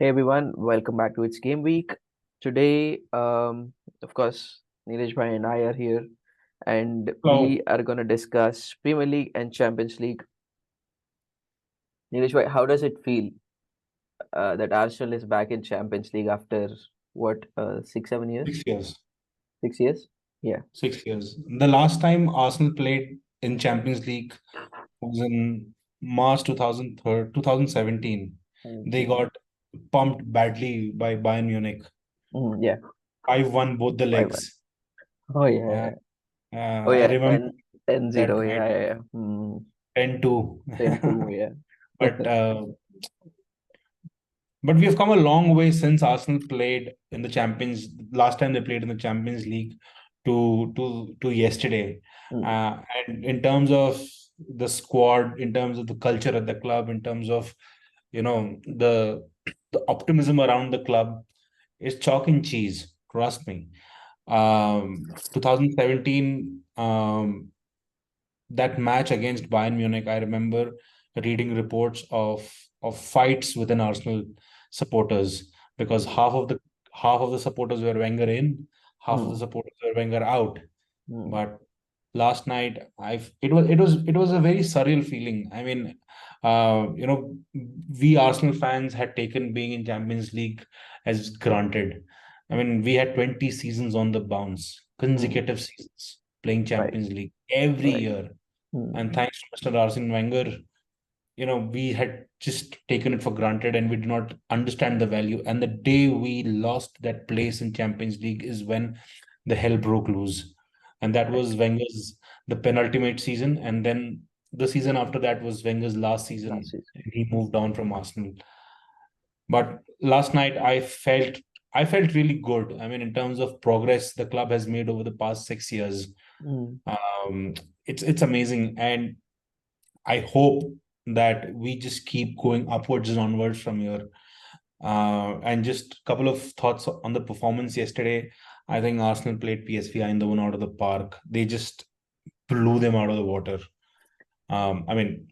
Hey everyone, welcome back to It's Game Week. Today, of course, Neeraj bhai and I are here, and we Oh, are going to discuss Premier League and Champions League. Neeraj bhai, how does it feel that Arsenal is back in Champions League after what, 6, 7 years? 6 years. 6 years? Yeah. 6 years. The last time Arsenal played in Champions League was in March 2017. They Mhm. got pumped badly by Bayern Munich. Yeah. 5-1 both the 5-1. legs. Oh yeah, Uh, yeah. Oh I yeah, remember 10-0. that Yeah, night, yeah, yeah. 10-2. 10-2. Yeah. But but we've come a long way since Arsenal played in the Champions. Last time they played in the Champions League to yesterday. Mm, And in terms of the squad, in terms of the culture at the club, in terms of the optimism around the club, is chalk and cheese. Trust me. 2017, that match against Bayern Munich, I remember reading reports of fights within Arsenal supporters because mm, half of the supporters were Wenger in, half of the mm, supporters were Wenger out. mm. But last night, it was a very surreal feeling. I mean, we Arsenal fans had taken being in Champions League as granted. I mean, we had 20 seasons on the bounce, Mm. consecutive seasons playing Right, Champions League every right. year. And Mm. thanks to Mr. Arsene Wenger, we had just taken it for granted and we did not understand the value. And the day we lost that place in Champions League is when the hell broke loose. And that Right. was Wenger's the penultimate season. And then the season after that was Wenger's last Last season. season. And he moved on from Arsenal. But last night I felt really good. I mean, in terms of progress the club has made over the past 6 years. Mm. Um, it's amazing. And I hope that we just keep going upwards and onwards from here. And just a couple of thoughts on the performance yesterday. I think Arsenal played PSV Eindhoven out of the park. They just blew them out of the water. I mean,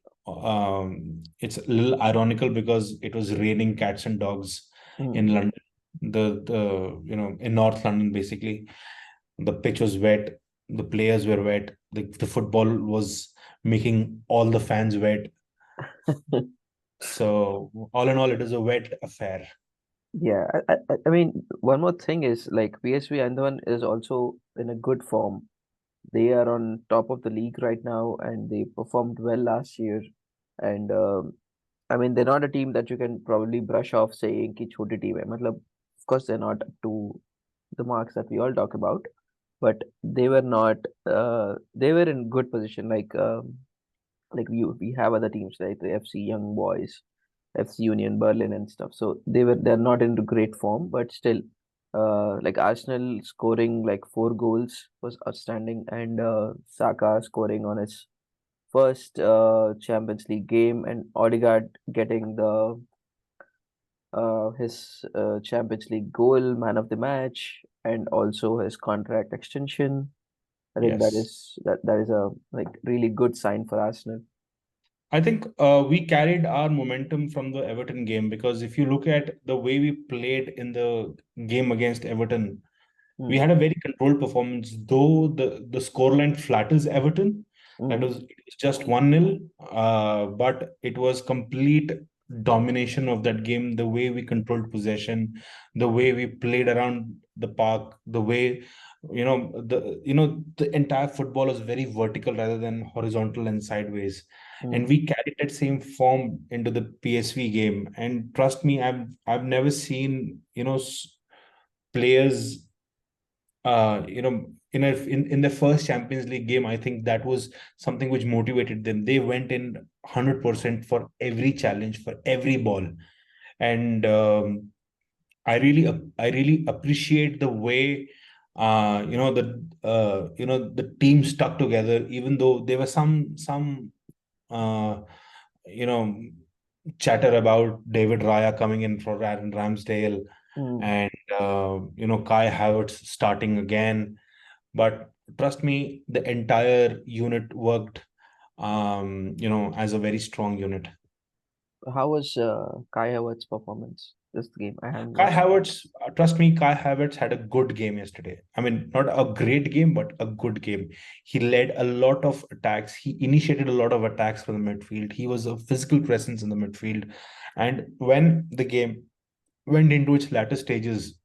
it's a little ironical because it was raining cats and dogs in Mm. London, in North London, basically. The pitch was wet, the players were wet, the football was making all the fans wet. So all in all, it is a wet affair. Yeah, I mean, one more thing is like PSV Eindhoven is also in a good form. They are on top of the league right now, and they performed well last year. And I mean, they're not a team that you can probably brush off saying कि छोटी team है. मतलब, of course, they're not up to the marks that we all talk about, but they were not. They were in good position. Like we have other teams like the FC Young Boys, FC Union Berlin and stuff. So they're not into great form, but still, like Arsenal scoring like 4 goals was outstanding, and Saka scoring on his first Champions League game, and Odegaard getting the his Champions League goal, man of the match, and also his contract extension. I think that Yes. is that is a like really good sign for Arsenal. I think we carried our momentum from the Everton game because if you look at the way we played in the game against Everton, we Mm, had a very controlled performance. Though the scoreline flatters Everton, mm, it was just 1-0, but it was complete domination of that game. The way we controlled possession, the way we played around the park, the way the entire football is very vertical rather than horizontal and sideways. And mm. we carried that same form into the PSV game. And trust me, I've never seen players in the first Champions League game. I think that was something which motivated them. They went in 100% for every challenge, for every ball. And I really appreciate the way the team stuck together, even though there was some uh, you know chatter about David Raya coming in for Aaron Ramsdale Mm. and Kai Havertz starting again. But trust me, the entire unit worked as a very strong unit. How was Kai Havertz's performance this game? I haven't Kai watched it. Havertz, trust me, Kai Havertz had a good game yesterday. I mean, not a great game, but a good game. He led a lot of attacks. He initiated a lot of attacks from the midfield. He was a physical presence in the midfield. And when the game went into its latter stages,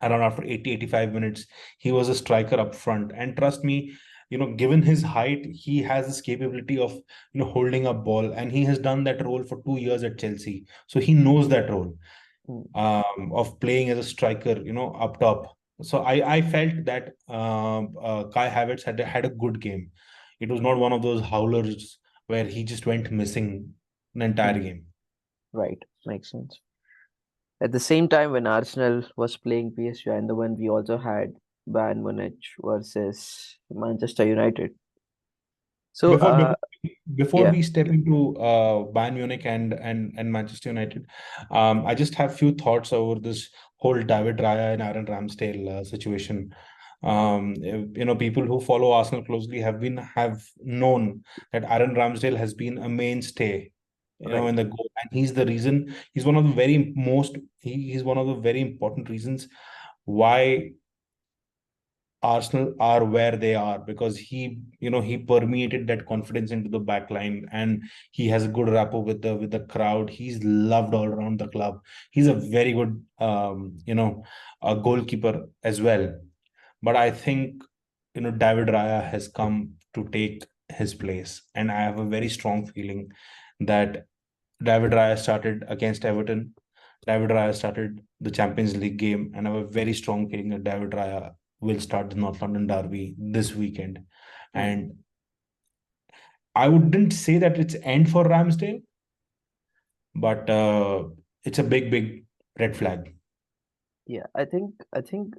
around after 80, 85 minutes, he was a striker up front. And trust me, given his height, he has this capability of, holding up ball. And he has done that role for 2 years at Chelsea. So he knows that role Mm, of playing as a striker, up top. So I felt that Kai Havertz had a good game. It was not one of those howlers where he just went missing the entire mm. game. Right, makes sense. At the same time, when Arsenal was playing PSV Eindhoven, we also had Bayern Munich versus Manchester United. So, Before before before yeah, we step into Bayern Munich and Manchester United, I just have few thoughts over this whole David Raya and Aaron Ramsdale situation. People who follow Arsenal closely have known that Aaron Ramsdale has been a mainstay, right. in the goal, and he's the reason. He's one of the he's one of the very important reasons why Arsenal are where they are, because he permeated that confidence into the back line, and he has a good rapport with the crowd. He's loved all around the club. He's a very good a goalkeeper as well. But I think David Raya has come to take his place, and I have a very strong feeling that David Raya started against Everton. David Raya started the Champions League game, and I have a very strong feeling that David Raya will start the North London Derby this weekend. Mm. And I wouldn't say that it's end for Ramsdale, but it's a big, big red flag. Yeah, I think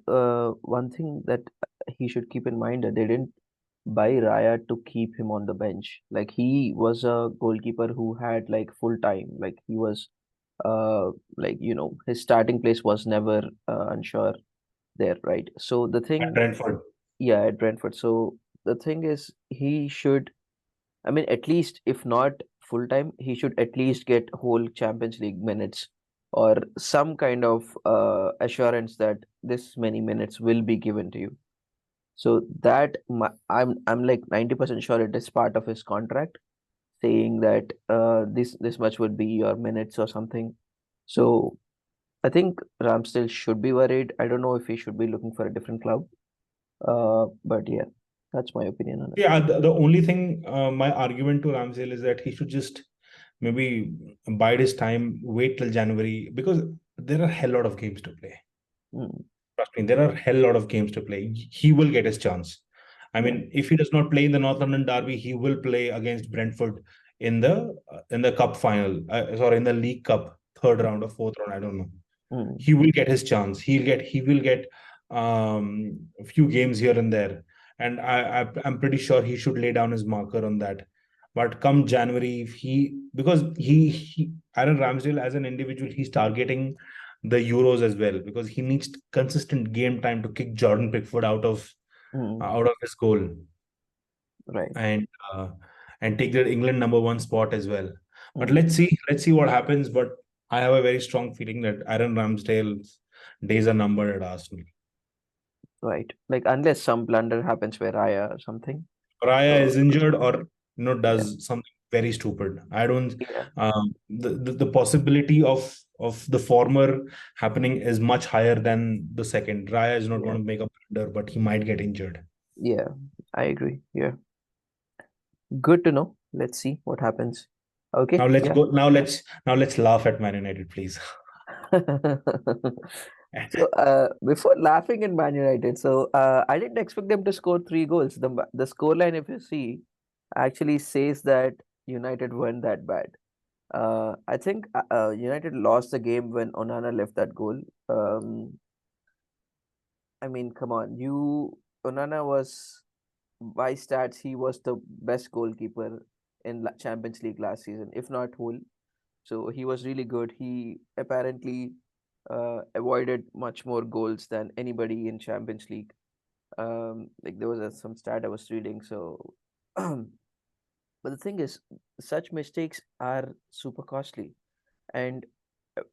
one thing that he should keep in mind that they didn't buy Raya to keep him on the bench. Like he was a goalkeeper who had like full time. Like he was like his starting place was never unsure there, right? So the At thing, Brentford. yeah, at Brentford. So the thing is, he should. I mean, at least if not full time, he should at least get whole Champions League minutes or some kind of assurance that this many minutes will be given to you. So that I'm like 90% sure it is part of his contract saying that this much would be your minutes or something. So I think Ramsdale should be worried. I don't know if he should be looking for a different club. But yeah, that's my opinion on it. Yeah, the only thing, my argument to Ramsdale is that he should just maybe bide his time, wait till January, because there are a hell lot of games to play. Mm, Trust me, there are a hell lot of games to play. He will get his chance. I yeah, mean, if he does not play in the North London Derby, he will play against Brentford in the cup final, sorry, in the League Cup third round or fourth round. I don't know. mm, He will get his chance. He will get a few games here and there, and I'm pretty sure he should lay down his marker on that. But come January, if because he Aaron Ramsdale as an individual, he's targeting the Euros as well, because he needs consistent game time to kick Jordan Pickford mm, out of his goal, right. and uh, and take the England number one spot as well. But Mm, let's see what happens. But I have a very strong feeling that Aaron Ramsdale's days are numbered at Arsenal. right. Like unless some blunder happens where Raya or something. Raya So is injured, or yeah, does something very stupid. I don't. yeah, The possibility of the former happening is much higher than the second. Raya is not going yeah, to make a blunder, but he might get injured. yeah. I agree. Yeah. Good to know. Let's see what happens. Now Okay. let's Yeah. go. Now let's laugh at Man United, please. So before laughing in Man United, so I didn't expect them to score 3 goals. The scoreline, if you see, actually says that United weren't that bad. I think United lost the game when Onana left that goal. I mean, come on, Onana was by stats he was the best goalkeeper in Champions League last season, if not whole. So he was really good. He apparently avoided much more goals than anybody in Champions League. Like there was some stat I was reading. So But the thing is, such mistakes are super costly. And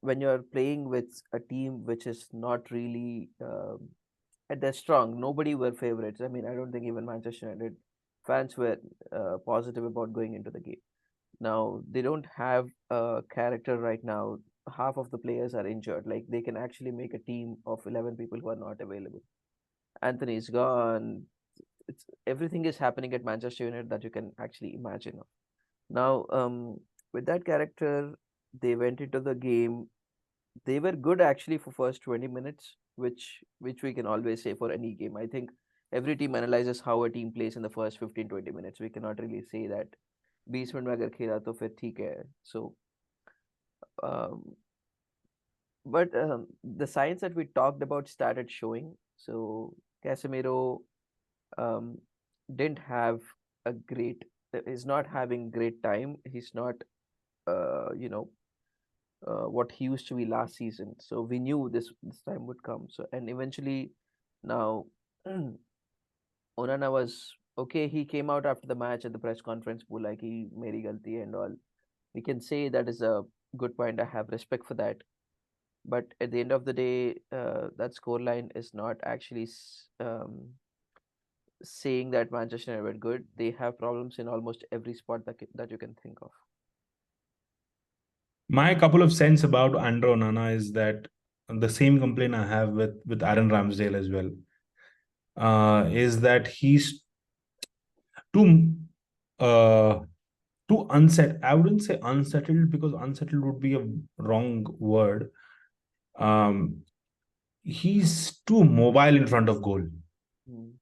when you're playing with a team which is not really and they're strong, nobody were favorites. I mean, I don't think even Manchester United fans were positive about going into the game. Now they don't have a character right now. Half of the players are injured. Like they can actually make a team of 11 people who are not available. Anthony's gone. Everything is happening at Manchester United that you can actually imagine. Now, with that character, they went into the game. They were good actually for first 20 minutes, which we can always say for any game. I think every team analyzes how a team plays in the first 15-20 minutes. We cannot really say that 20 minute में अगर खेला तो फिर ठीक है. So, um, but the signs that we talked about started showing. So Casemiro um, didn't have a great. Is not having great time. He's not, you know, what he used to be last season. So we knew this time would come. So and eventually, now Onana was okay. He came out after the match at the press conference, like he meri galti and all. We can say that is a good point. I have respect for that. But at the end of the day, that scoreline is not actually saying that Manchester United were good. They have problems in almost every spot that you can think of. My couple of cents about Andre Onana is that the same complaint I have with Aaron Ramsdale as well, is that he's too uh too unsettled. I wouldn't say unsettled because unsettled would be a wrong word. Um, he's too mobile in front of goal. Mm.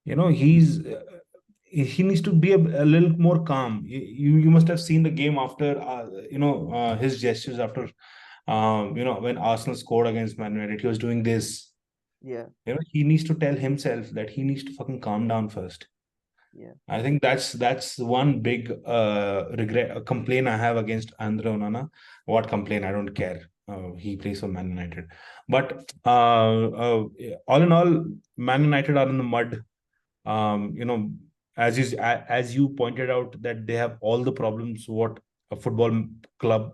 You know, he needs to be a little more calm. You must have seen the game after his gestures after when Arsenal scored against Man United. He was doing this. Yeah, You know, he needs to tell himself that he needs to fucking calm down first. yeah, I think that's one big regret, a complaint I have against Andre Onana. What complaint? I don't care. He plays for Man United, but all in all, Man United are in the mud. You know, as you pointed out that they have all the problems what a football club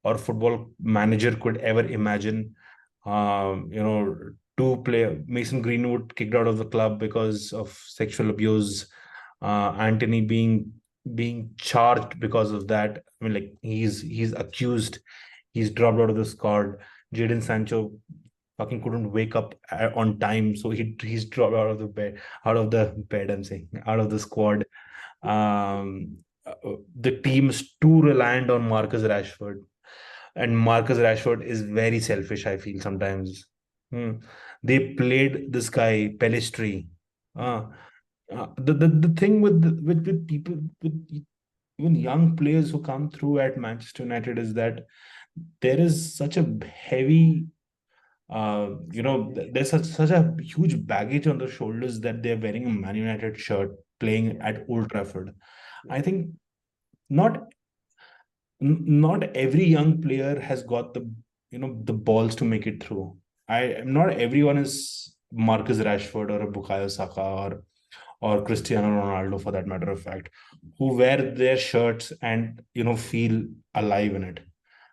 or football manager could ever imagine. You know, two player Mason Greenwood kicked out of the club because of sexual abuse. Anthony being charged because of that. I mean, like he's accused. He's dropped out of the squad. Jadon Sancho fucking couldn't wake up on time, so he's dropped out of the bed. I'm saying out of the squad. The team is too reliant on Marcus Rashford, and Marcus Rashford is very selfish. I feel sometimes. Hmm. They played this guy Pelistri. Uh, mm, the thing with people with even young players who come through at Manchester United is that there is such a heavy expectation. there's such a huge baggage on their shoulders that they're wearing a Man United shirt playing Yeah, at Old Trafford. yeah, I think not not every young player has got the balls to make it through. Not everyone is Marcus Rashford or a Bukayo Saka or Cristiano Ronaldo for that matter of fact, who wear their shirts and feel alive in it.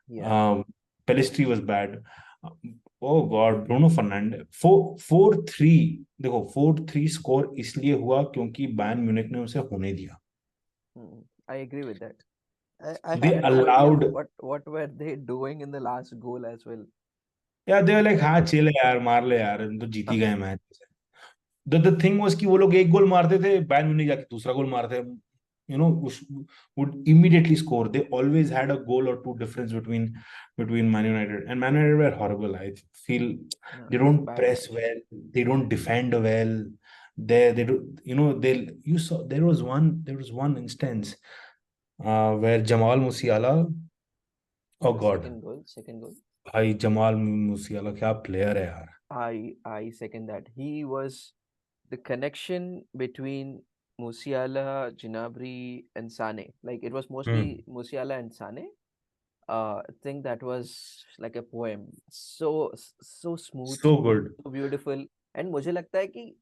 yeah. Um, Pelistri was bad. Oh God, Bruno Fernandes 4-3 देखो 4-3 score इसलिए हुआ क्योंकि Bayern Munich ने उसे होने दिया. I agree with that. I They have no idea allowed. what were they doing in the last goal as well. Yeah, they were like Like, हाँ chill है यार मार ले यार हम तो जीत ही गए मैच. The thing was कि वो लोग एक गोल मारते थे बायर्न म्यूनिख जाके दूसरा गोल मारते would immediately score. They always had a goal or two difference between Man United and Man United were horrible. I feel no, they it's don't bad press coach. well, they don't defend well. They do they you saw there was one instance where Jamal Musiala, oh The God, second goal. भाई जमाल मूसियाला क्या player है यार. I second that. He was the connection between Musiala, Gnabry, and Sane. Like it was mostly Musiala and Sane. I think that was like a poem. So smooth, So good. so beautiful. And मुझे लगता है कि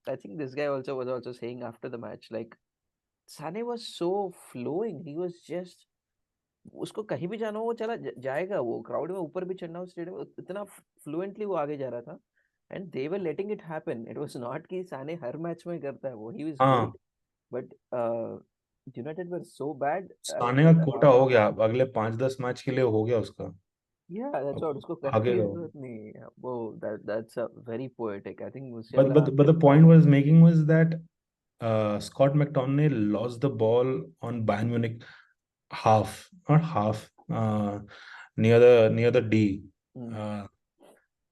I think this guy also was also saying after the match like Sané was so flowing. He was just उसको कहीं भी जाना हो वो चला जाएगा, वो क्राउड में ऊपर भी चढ़ना हो स्टेडियम में, इतना फ्लुएंटली वो आगे जा रहा था. And they were letting it happen. It was not कि साने हर मैच में करता है वो. ही वाज हाँ, good but United were so bad Sane का एट कोटा हाफ. हो गया, अगले 5-10 मैच के लिए हो गया उसका। या दैट्स अब व्हाट, उसको करने आगे की का, जरूरत नहीं है वो. That's a very poetic. I think but मुसियाला. but but the point was making was that Scott McTominay lost the ball on Bayern Munich half, not half, near the D, uh,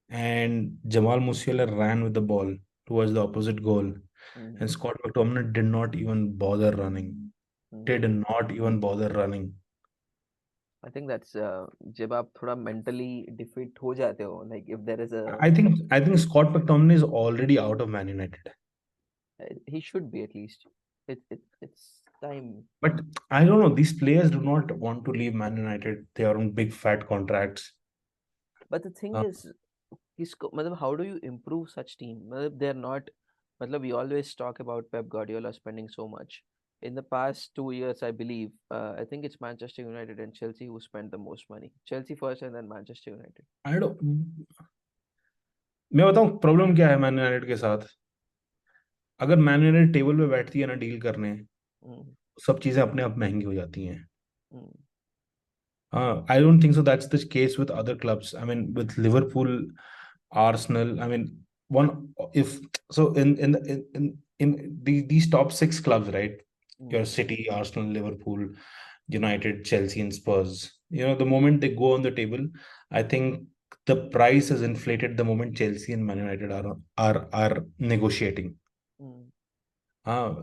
and Jamal Musiala ran with the ball towards the opposite goal, and Scott McTominay did not even bother running. Did not even bother running. I think that's जब आप थोड़ा mentally defeat हो जाते हो, like if there is a. I think Scott McTominay is already out of Man United. He should be at least. It's time. But I don't know. These players do not want to leave Man United. They are on big fat contracts. But the thing Uh, is, मतलब how do you improve such team? मतलब they're not. मतलब we always talk about Pep Guardiola spending so much. In the past 2 years, I believe, I think it's Manchester United and Chelsea who spent the most money. Chelsea first and then Manchester United. I don't. मैं बताऊं problem क्या है man United के साथ। अगर man United table पे बैठती है ना डील करने, Mm, सब चीजें अपने आप महंगी हो जाती हैं। mm, I don't think so. That's the case with other clubs. I mean, with Liverpool, Arsenal. I mean, one if so these top six clubs, right? Your mm, City, Arsenal, Liverpool, United, Chelsea, and Spurs. You know, the moment they go on the table, I think the price is inflated the moment Chelsea and Man United are negotiating. mm, Uh,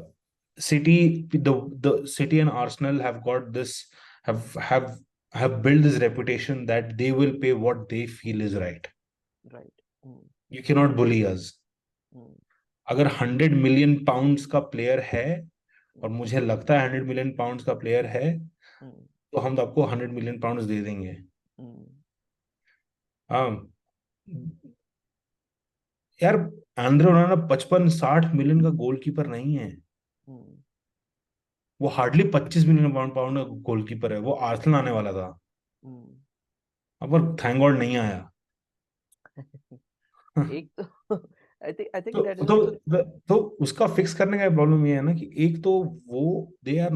the City and Arsenal have got this have have have built this reputation that they will pay what they feel is right. right. Mm, You cannot bully us. mm, अगर 100 million pounds का player है और mm, मुझे लगता है 100 million pounds का player है, mm, तो हम तो आपको 100 million pounds दे देंगे। mm, हाँ यार, आंद्रे ओनाना 55-60 million का गोलकीपर नहीं है। mm, वो हार्डली 25 million पाउंड का गोलकीपर है। वो आर्सेनल आने वाला था, mm. अब पर थैंक गॉड नहीं आया। एक तो आई थिंक तो दैट इज तो आल्सो. तो उसका फिक्स करने का प्रॉब्लम ये है ना कि एक तो वो दे आर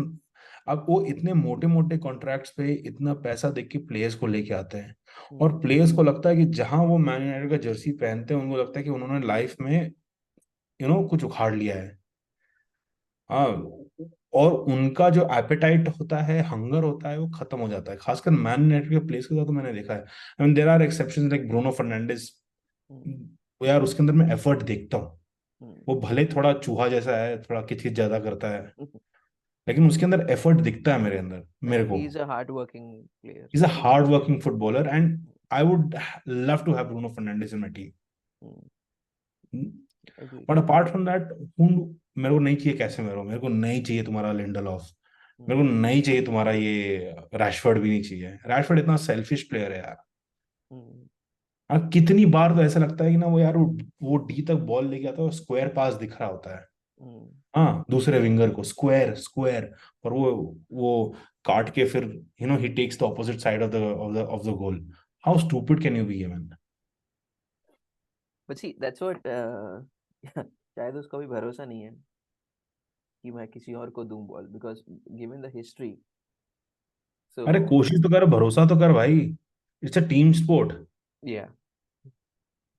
अब वो इतने मोटे मोटे कॉन्ट्रैक्ट्स पे इतना पैसा देके के प्लेयर्स को लेके आते हैं, और प्लेयर्स को लगता है कि जहां वो मैन यूनाइटेड का जर्सी पहनते हैं उनको लगता है कि उन्होंने लाइफ में कुछ उखाड़ लिया है। हाँ, और उनका जो एपेटाइट होता है, हंगर होता है, वो खत्म हो जाता है, खासकर मैन यूनाइटेड के प्लेयर्स के साथ तो मैंने देखा है। I mean there are exceptions like Bruno Fernandes. वो यार उसके अंदर मैं एफर्ट देखता हूँ। वो भले थोड़ा चूहा जैसा है, थोड़ा किचकिच ज्यादा करता है, लेकिन उसके अंदर एफर्ट दिखता है मेरे अंदर, मेरे को। He is a hard working player. Is a hard working footballer and I would love to have Bruno Fernandes in my team. Agree. But apart from that, मेरे को नहीं चाहिए कैसे, मेरे को नहीं चाहिए तुम्हारा लिंडलॉफ, मेरे को नहीं चाहिए तुम्हारा ये रैशफोर्ड भी नहीं चाहिए। रैशफोर्ड इतना सेल्फिश प्लेयर है यार। कितनी बार तो ऐसा लगता है कि ना वो यार वो डी तक बॉल लेके आता है और स्क्वायर पास दिख रहा होता है, हाँ, दूसरे विंगर को स्क्वायर स्क्वायर, और वो काट के फिर he takes the opposite side of the goal. How stupid can you be man. But see that's what. शायद उसको भी भरोसा नहीं है कि मैं किसी और को दूं ball, because given the history. So अरे कोशिश तो कर, भरोसा तो कर भाई। It's a team sport. Yeah,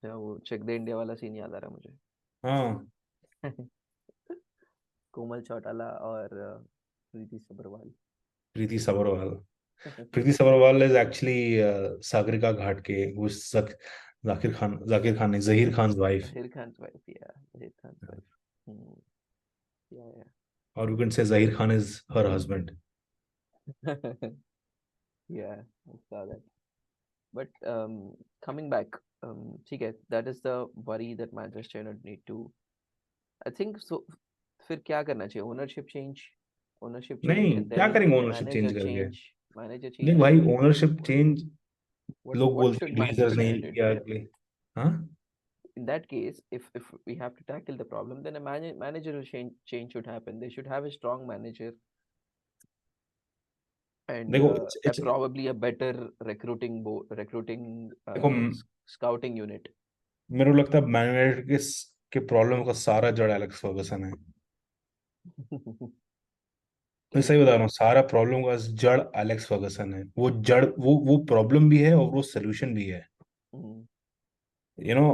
वो चेक दे इंडिया वाला सीन याद आ रहा है मुझे. हाँ, कोमल चौटाला और प्रीति सबरवाल. प्रीति सबरवाल। प्रीति सबरवाल इज एक्चुअली सागरिका घाट के वो जाकिर खान नहीं, Zaheer Khan wife. Zahir Khan's wife, yeah, Zahir Khan's wife. Yeah, और you can say Zaheer Khan is her husband. yeah. Yeah, I saw that. But coming back, ठीक है, that is the worry that Manchester United need to. I think so. फिर क्या करना चाहिए? Ownership change, नहीं, and क्या then करेंगे ओनरशिप manager चेंज करके? change, manager देख change, भाई, and ओनरशिप what चेंज, लोग what बोलते should हैं ग्लेजर्स Manchester नहीं United किया do? अगले। हाँ, in that case, if we have to tackle the problem, then a managerial change should happen. They should have a strong manager and देखो probably a better recruiting देखो scouting unit. मेरे को लगता है man United के problem का सारा जड़ एलेक्स फर्गसन है। मैं Okay. सही बता रहा हूँ, सारा प्रॉब्लम का जड़ एलेक्स फर्गसन है। वो जड़, वो प्रॉब्लम भी है और वो सोल्यूशन भी है। Mm, you know,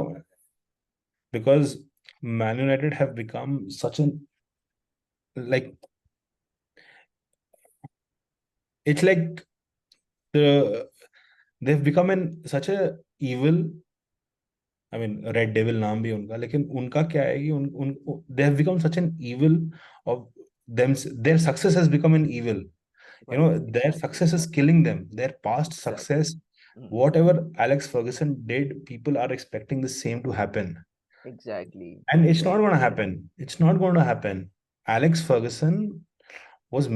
because man United have become such an, like, it's like they have become an such a evil, I mean red devil नाम भी है उनका, लेकिन उनका क्या है कि उन they have become such an evil of them, their success has become an evil. You know, right. their Exactly. success is killing them. Their past Exactly. success, Mm, whatever Alex Ferguson did, people are expecting the same to happen. exactly. And it's not going to Exactly. happen. It's not going to happen. Alex Ferguson was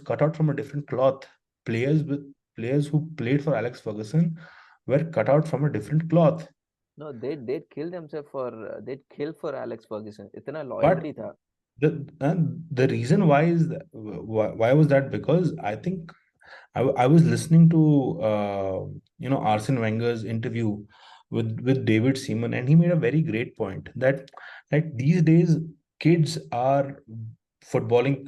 cut out from a different cloth. Players who played for Alex Ferguson were cut out from a different cloth. No, they'd kill themselves for they'd kill for Alex Ferguson. इतना But loyalty था. the reason why is that, why was that? Because I think I was listening to Arsene Wenger's interview with David Seaman, and he made a very great point that these days kids are footballing.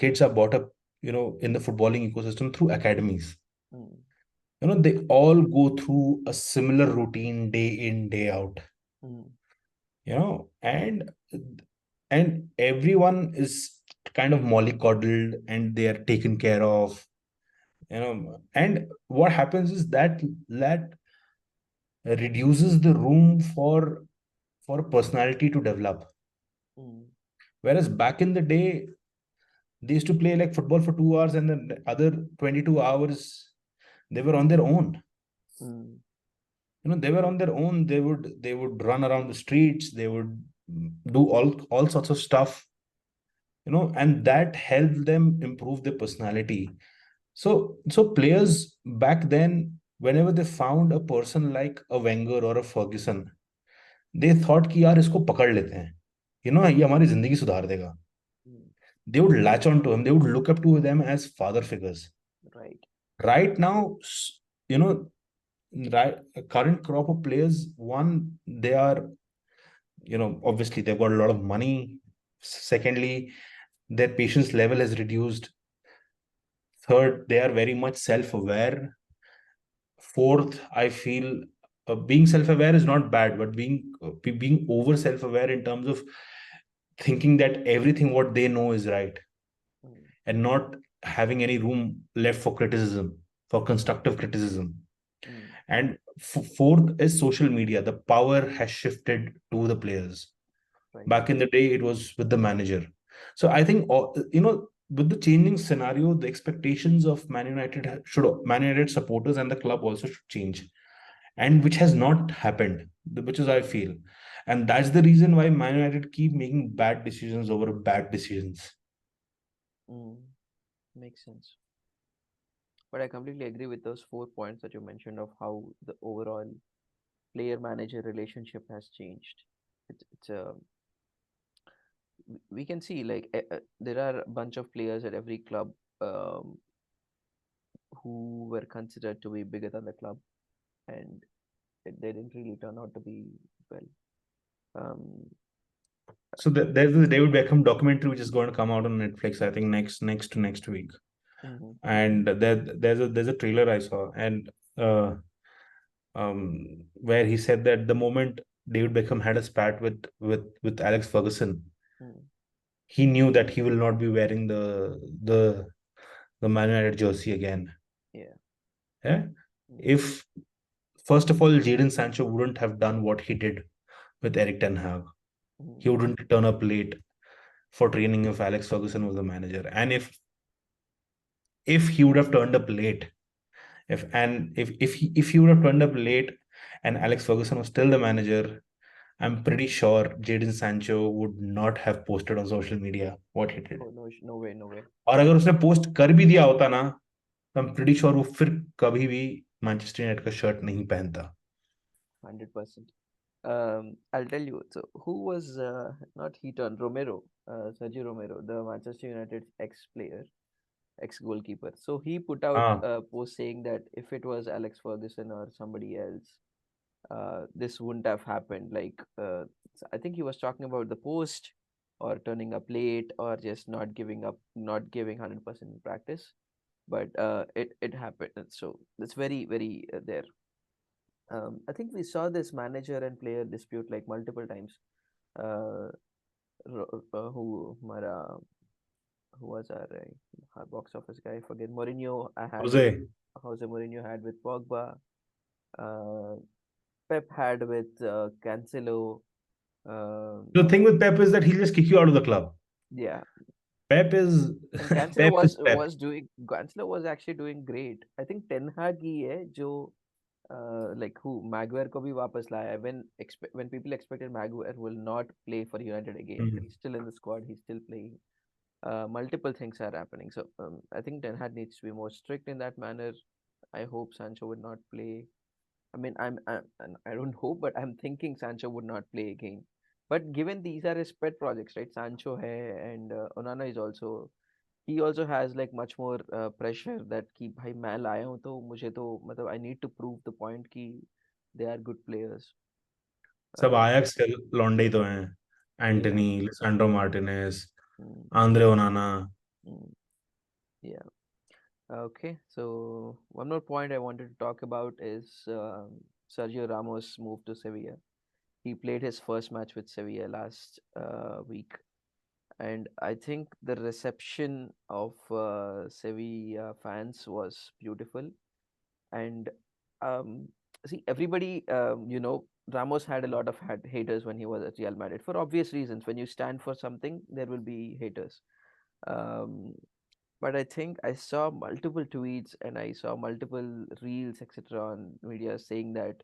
Kids are brought up in the footballing ecosystem through academies. Mm, They all go through a similar routine day in, day out. mm, And everyone is kind of mollycoddled and they are taken care of. And what happens is that reduces the room for personality to develop. mm, Whereas back in the day, they used to play like football for 2 hours, and then the other 22 hours they were on their own. mm, They were on their own. They would run around the streets, they would do all sorts of stuff, and that helped them improve their personality. So players back then, whenever they found a person like a Wenger or a Ferguson, they thought कि यार इसको पकड़ लेते हैं, ये हमारी जिंदगी सुधार देगा. mm. They would latch on to him. They would look up to them as father figures. Right. Right now, you know, right, current crop of players, one, they are, obviously they've got a lot of money. Secondly, their patience level has reduced. Third, they are very much self-aware. Fourth, I feel being self-aware is not bad, but being over self-aware in terms of thinking that everything what they know is right, Mm, and not having any room left for criticism, for constructive criticism. mm, And fourth is social media. The power has shifted to the players. right. Back in the day, it was with the manager. So I think, with the changing scenario, the expectations of Man United supporters and the club also should change, and which has not happened, which is I feel, and that's the reason why Man United keep making bad decisions over bad decisions. Mm, makes sense. But I completely agree with those 4 points that you mentioned of how the overall player manager relationship has changed. It's a we can see like there are a bunch of players at every club um, who were considered to be bigger than the club, and they didn't really turn out to be well. Um, So there's the David Beckham documentary which is going to come out on Netflix, I think next to next week. mhm, And there's a trailer I saw, and uh, where he said that the moment David Beckham had a spat with Alex Ferguson, mm, he knew that he will not be wearing the Man United jersey again. yeah. Yeah. Mm, If first of all, Jadon Sancho wouldn't have done what he did with Eric Ten Hag, he mm, wouldn't turn up late for training if Alex Ferguson was the manager. And if he would have turned up late, if he would have turned up late and Alex Ferguson was still the manager, I'm pretty sure Jadon Sancho would not have posted on social media what he did. oh no, no way, no way. और अगर उसने post कर भी दिया होता ना, तो I'm pretty sure वो फिर कभी भी मैनचेस्टर यूनाइटेड का शर्ट नहीं पहनता. 100%. I'll tell you. So who was not Heaton, Romero, Sergio Romero, the Manchester United ex-player, ex-goalkeeper. So he put out Ah, a post saying that if it was Alex Ferguson or somebody else, this wouldn't have happened. Like, I think he was talking about the post or turning up late or just not giving up, not giving 100% in practice. But it happened. And so it's very there. I think we saw this manager and player dispute like multiple times. Uh, who was our box office guy? I forget. Mourinho I had with Jose. Jose Mourinho had with Pogba. Uh, Pep had with Cancelo. Um, The thing with Pep is that he'll just kick you out of the club. yeah, Pep is and Cancelo Pep is was Pep. was doing Cancelo was actually doing great. I think Ten Hag ही है जो like who Maguire को भी वापस लाया है when people expected Maguire will not play for United again. Mhm. He's still in the squad. He's still playing. Multiple things are happening. So I think Ten Hag needs to be more strict in that manner. I hope Sancho would not play. I mean, and I don't hope, but I'm thinking Sancho would not play again. But given these are his pet projects, right? Sancho hai and Onana is also. He also has like much more pressure that कि भाई मैं लाया हूँ तो मुझे तो मतलब I need to prove the point कि they are good players. सब Uh, आयक्स के लौंडे ही तो हैं. yeah. Antony, Lisandro Martinez, Mm, Andre ओनाना. mm, yeah. Okay. So one more point I wanted to talk about is Sergio Ramos moved to Sevilla. He played his first match with Sevilla last week, and I think the reception of Sevilla fans was beautiful. And um, see, everybody, Ramos had a lot of haters when he was at Real Madrid for obvious reasons. When you stand for something, there will be haters. Um, but I think I saw multiple tweets and I saw multiple reels, etc., on media saying that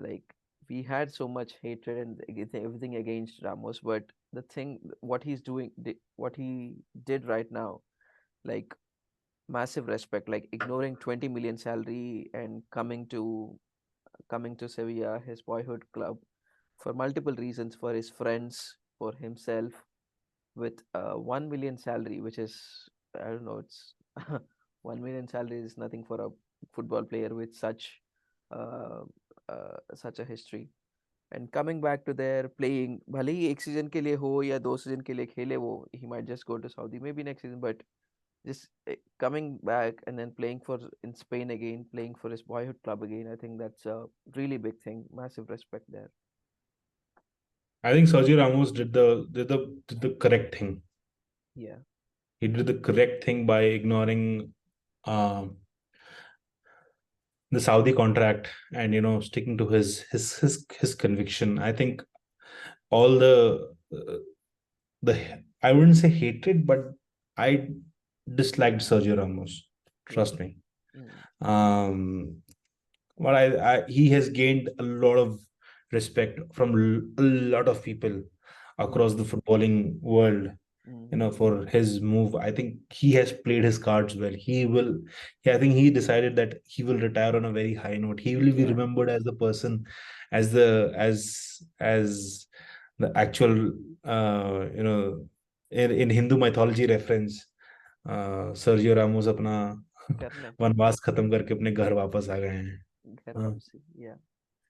like we had so much hatred and everything against Ramos, but the thing, what he's doing, what he did right now, like massive respect, like ignoring 20 million salary and coming to Sevilla, his boyhood club, for multiple reasons, for his friends, for himself, with 1 million salary, which is, I don't know, it's 1 million salary is nothing for a football player with uh, such a history. And coming back to their playing, भले ही एक season के लिए हो या दो season के लिए खेले वो, he might just go to Saudi maybe next season, but just coming back and then playing for in Spain again, playing for his boyhood club again, I think that's a really big thing. Massive respect there. I think Sergio Ramos did the correct thing. Yeah, He did the correct thing by ignoring the Saudi contract and sticking to his conviction. I think all the I wouldn't say hatred, but I disliked Sergio Ramos. yeah. Trust me. Mm, Um, but he has gained a lot of respect from a lot of people mm, across the footballing world, mm, for his move. I think he has played his cards well. I think he decided that he will retire on a very high note. He will be yeah, remembered as the person, as the actual, in Hindu mythology reference, Sergio Ramos अपना करले वनवास खत्म करके अपने घर वापस आ गए हैं. घर हाँ, वापसी. Yeah.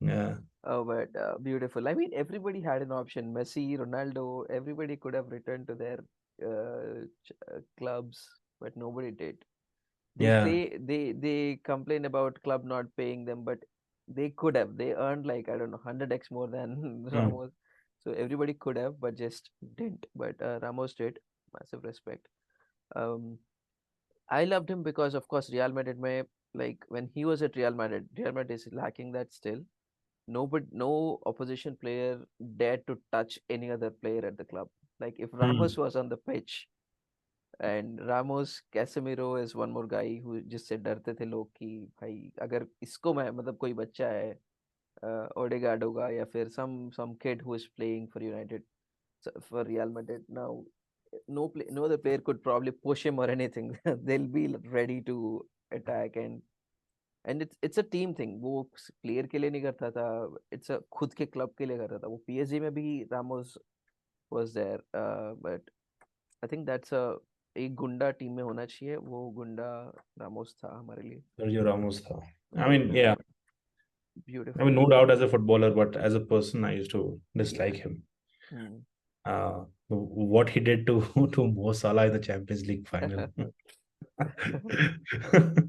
yeah, Oh, but beautiful. I mean, everybody had an option. Messi, Ronaldo, everybody could have returned to their clubs, but nobody did. They yeah. say they complain about club not paying them, but they could have. They earned like I don't know 100x more than Hmm. Ramos. So everybody could have, but just didn't. But Ramos did. Massive respect. Um, I loved him because, of course, Real Madrid. Like when he was at Real Madrid is lacking that still. No opposition player dared to touch any other player at the club. Like if Ramos Hmm. was on the pitch, and Ramos, Casemiro is one more guy who जिससे डरते थे लोग कि भाई अगर इसको मैं मतलब कोई बच्चा है ओडेगार्ड होगा या फिर some kid who is playing for United for Real Madrid now, no other player could probably push him or anything. They'll be ready to attack, and and it's a team thing, वो player के लिए नहीं करता था, it's a खुद के club के लिए करता था। वो पीएसजी में भी Ramos was there, but I think that's a एक गुंडा टीम में होना चाहिए, वो गुंडा रामोस था हमारे लिए। Sergio Ramos था. I mean, yeah. I mean, beautiful. no doubt as a footballer, but as a person, I used to या। dislike him. What he did to to Mo Salah in the Champions League final.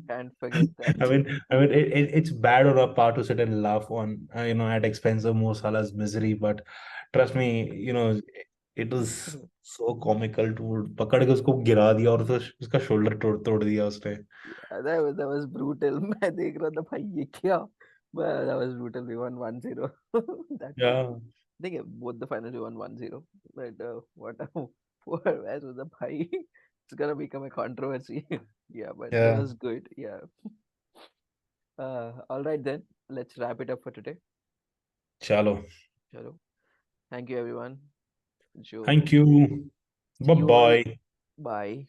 Can't forget I that. mean, it's bad on our part to sit and laugh on, at expense of Mo Salah's misery. But trust me, it was so comical to पकड़ के उसको गिरा दिया और उसका shoulder तोड़ तोड़ दिया उसने. Yeah, that was brutal. मैं देख रहा था भाई ये क्या, but that was brutal. We won 1-0 that game. Yeah, I think both the finals we won 1-0. But what a poor match was the bhai. It's gonna become a controversy. Yeah, but it yeah. was good. Yeah. All right then. Let's wrap it up for today. चलो. Chalo. Thank you everyone. Jo, Thank you. see Bye you all. bye. Bye.